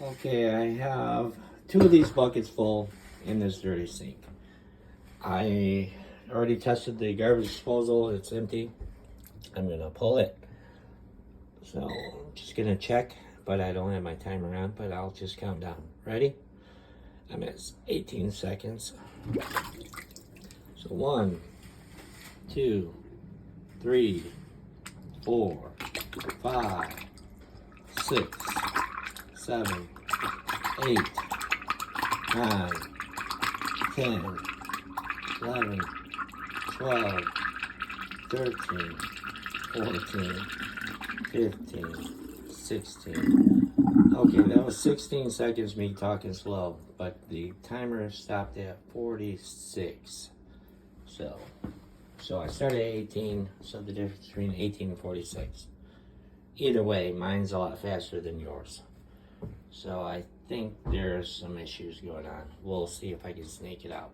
Okay, I have two of these buckets full in this dirty sink. I already tested the garbage disposal, it's empty. I'm gonna pull it. So I'm just gonna check, but I don't have my timer on, but I'll just count down. Ready? I'm at 18 seconds. So 1, 2, 3, 4, 5, 6, 7, 8, 9, 10, 11, 12, 13, 14, 15, 16. Okay, that was 16 seconds me talking slow, but the timer stopped at 46. So I started at 18, so the difference between 18 and 46. Either way, mine's a lot faster than yours. So I think there's some issues going on. We'll see if I can sneak it out.